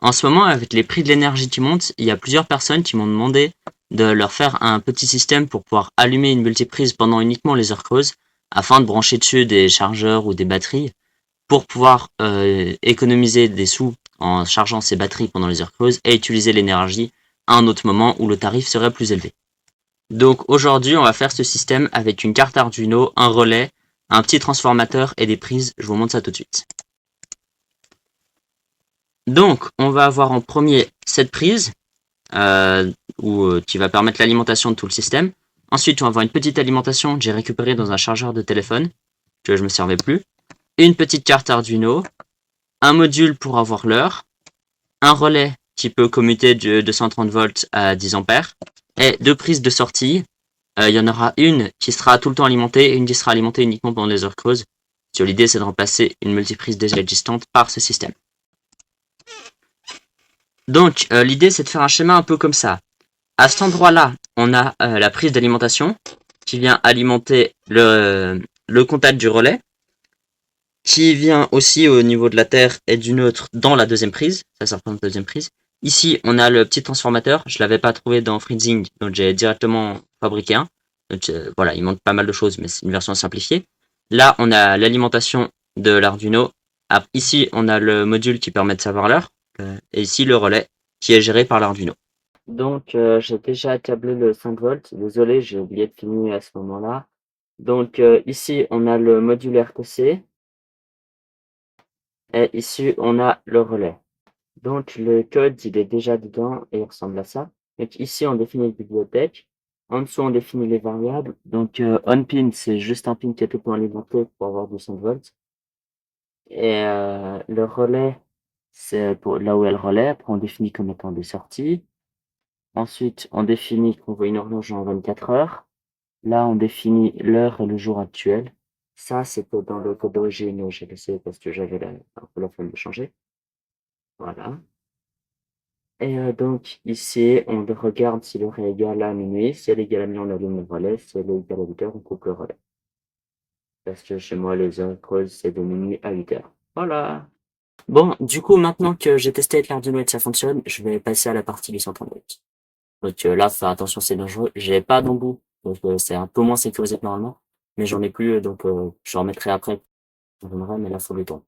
En ce moment, avec les prix de l'énergie qui montent, il y a plusieurs personnes qui m'ont demandé de leur faire un petit système pour pouvoir allumer une multiprise pendant uniquement les heures creuses, afin de brancher dessus des chargeurs ou des batteries, pour pouvoir économiser des sous en chargeant ces batteries pendant les heures creuses et utiliser l'énergie à un autre moment où le tarif serait plus élevé. Donc aujourd'hui, on va faire ce système avec une carte Arduino, un relais, un petit transformateur et des prises. Je vous montre ça tout de suite. Donc, on va avoir en premier cette prise qui va permettre l'alimentation de tout le système. Ensuite, on va avoir une petite alimentation que j'ai récupérée dans un chargeur de téléphone que je me servais plus. Une petite carte Arduino, un module pour avoir l'heure, un relais qui peut commuter de 230 volts à 10 ampères et deux prises de sortie. Il y en aura une qui sera tout le temps alimentée et une qui sera alimentée uniquement pendant les heures creuses. L'idée, c'est de remplacer une multiprise déjà existante par ce système. Donc, l'idée, c'est de faire un schéma un peu comme ça. À cet endroit-là, on a la prise d'alimentation qui vient alimenter le contact du relais, qui vient aussi au niveau de la terre et du neutre dans la deuxième prise. Ça représente la deuxième prise. Ici, on a le petit transformateur. Je l'avais pas trouvé dans Freezing, donc j'ai directement fabriqué un. Donc voilà, il manque pas mal de choses, mais c'est une version simplifiée. Là, on a l'alimentation de l'Arduino. Ici, on a le module qui permet de savoir l'heure. Et ici, le relais qui est géré par l'Arduino. Donc, j'ai déjà câblé le 5 volts. Désolé, j'ai oublié de filmer à ce moment-là. Donc, ici, on a le module RTC. Et ici, on a le relais. Donc, le code, il est déjà dedans et il ressemble à ça. Donc, ici, on définit la bibliothèque. En dessous, on définit les variables. Donc, onPin, c'est juste un pin qui est tout le temps alimenté pour avoir du 5 volts. Et le relais, c'est pour là où est le relais. Après, on définit comme étant des sorties. Ensuite, on définit qu'on veut une horloge en 24 heures. Là, on définit l'heure et le jour actuel. Ça, c'était dans le code d'origine, j'ai laissé parce que j'avais un peu la flemme de changer. Voilà. Et donc, ici, on regarde si l'heure est égale à minuit. Si elle est égale à minuit, on allume le relais. Si elle est égale à 8 heures, on coupe le relais. Parce que chez moi, les heures creuses, c'est de minuit à 8 heures. Voilà. Bon, du coup, maintenant que j'ai testé avec l'Arduino et que ça fonctionne, je vais passer à la partie 830 volts. Donc là, faut faire attention, c'est dangereux. J'ai pas d'embout, donc c'est un peu moins sécurisé que normalement. Mais j'en ai plus, donc je remettrai après. Je reviendrai, mais là, faut le temps.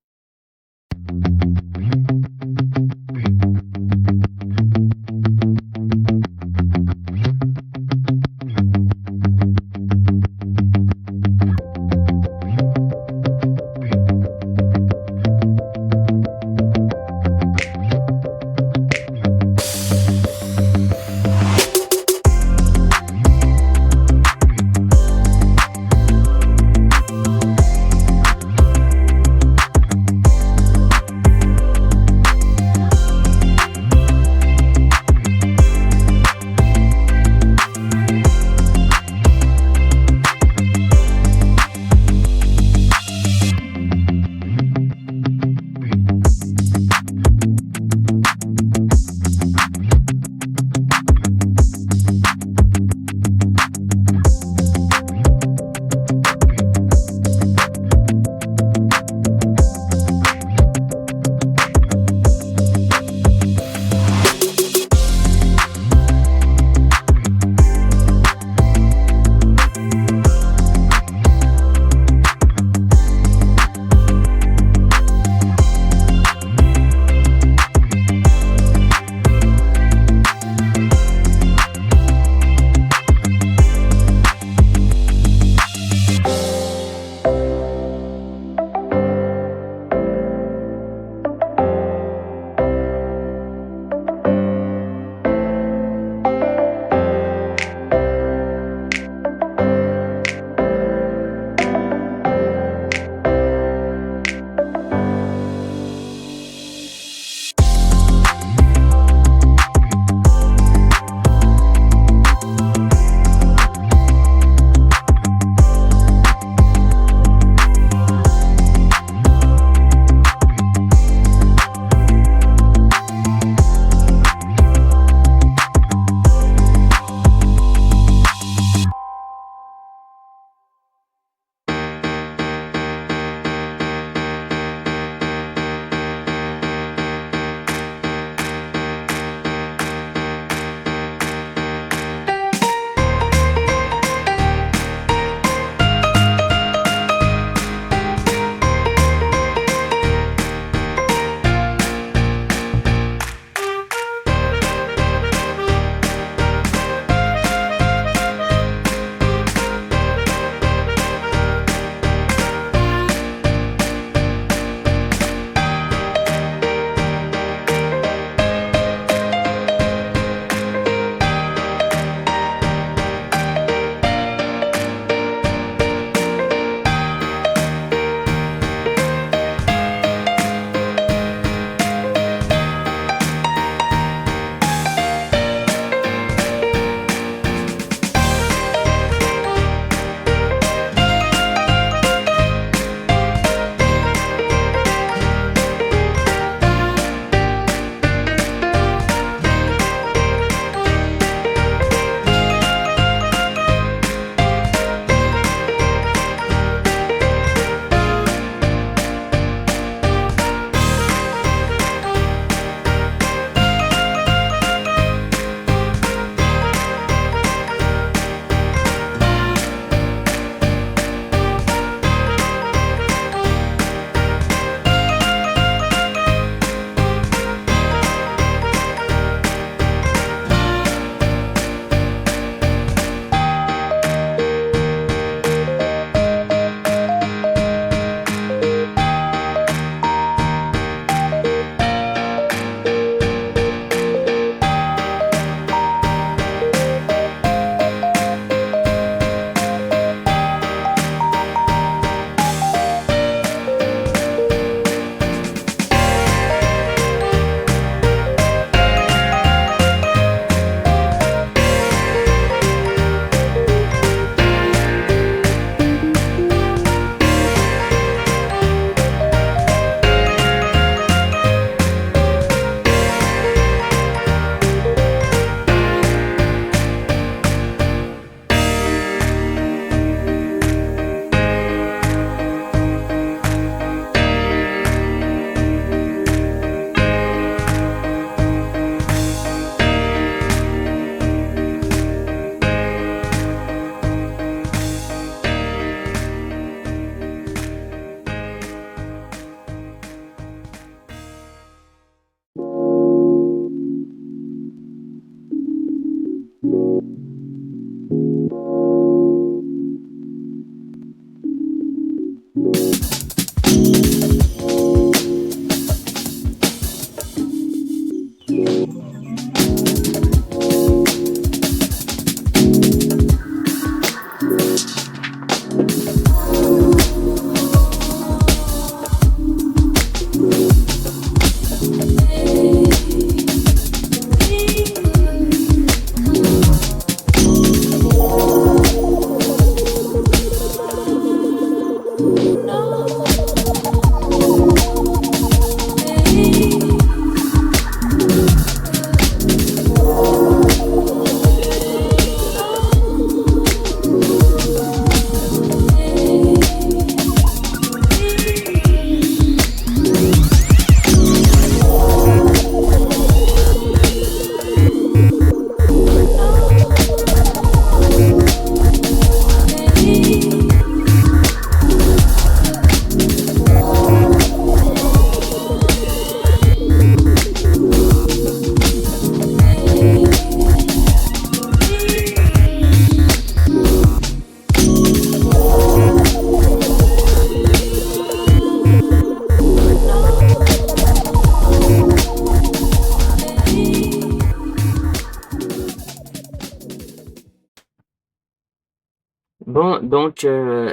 Bon, donc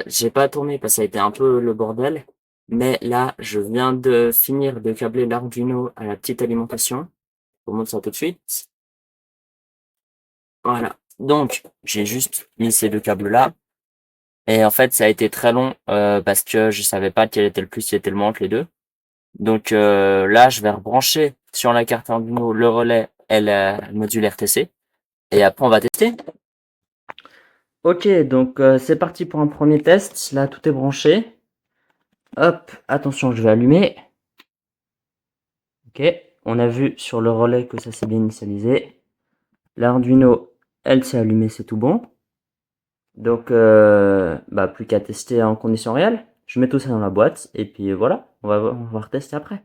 j'ai pas tourné parce que ça a été un peu le bordel, mais là, je viens de finir de câbler l'Arduino à la petite alimentation. Je vous montre ça tout de suite. Voilà. Donc, j'ai juste mis ces 2 câbles-là et en fait, ça a été très long, parce que je savais pas quel était le plus, quel était le moins entre les 2. Donc là, je vais rebrancher sur la carte Arduino le relais et le module RTC et après on va tester. Ok, donc c'est parti pour un premier test. Là, tout est branché. Hop, attention, je vais allumer. Ok, on a vu sur le relais que ça s'est bien initialisé. L'Arduino, elle s'est allumée, c'est tout bon. Donc, plus qu'à tester en conditions réelles. Je mets tout ça dans la boîte et puis voilà, on va retester après.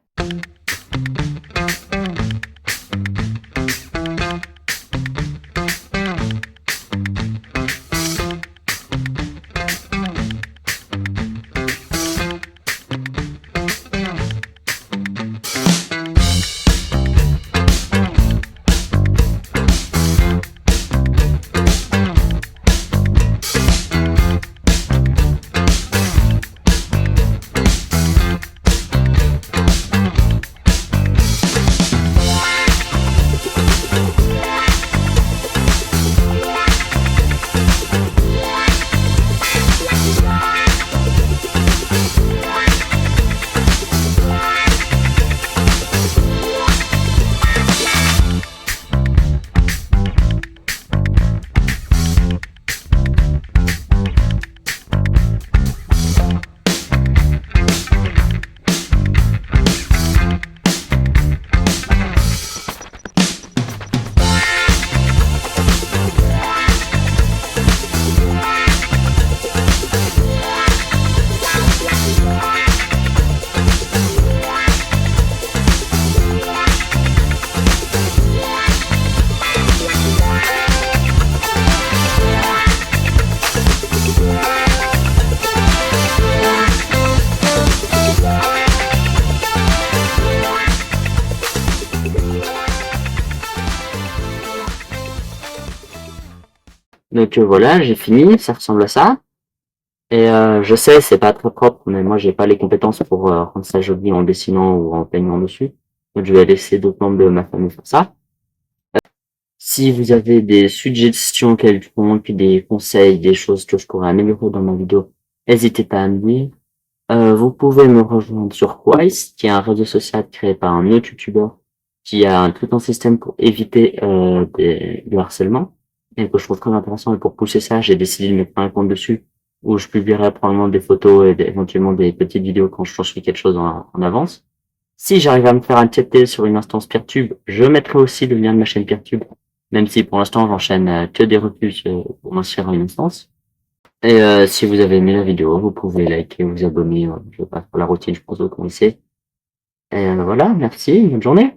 Donc voilà, j'ai fini, ça ressemble à ça. Et je sais, c'est pas très propre, mais moi j'ai pas les compétences pour rendre ça joli en dessinant ou en peignant dessus. Donc je vais laisser d'autres membres de ma famille faire ça. Si vous avez des suggestions quelconques, des conseils, des choses que je pourrais améliorer dans ma vidéo, n'hésitez pas à me dire. Vous pouvez me rejoindre sur Quest, qui est un réseau social créé par un autre youtubeur qui a tout un système pour éviter du harcèlement et que je trouve très intéressant. Et pour pousser ça, j'ai décidé de mettre un compte dessus où je publierai probablement des photos et éventuellement des petites vidéos quand je fais quelque chose en avance. Si j'arrive à me faire accepter sur une instance Peertube, je mettrai aussi le lien de ma chaîne Peertube, même si pour l'instant j'enchaîne que des refus pour m'inscrire à une instance. Et si vous avez aimé la vidéo, vous pouvez liker, vous abonner. Je passe pour la routine, je pense que vous connaissez. Et voilà, merci, bonne journée.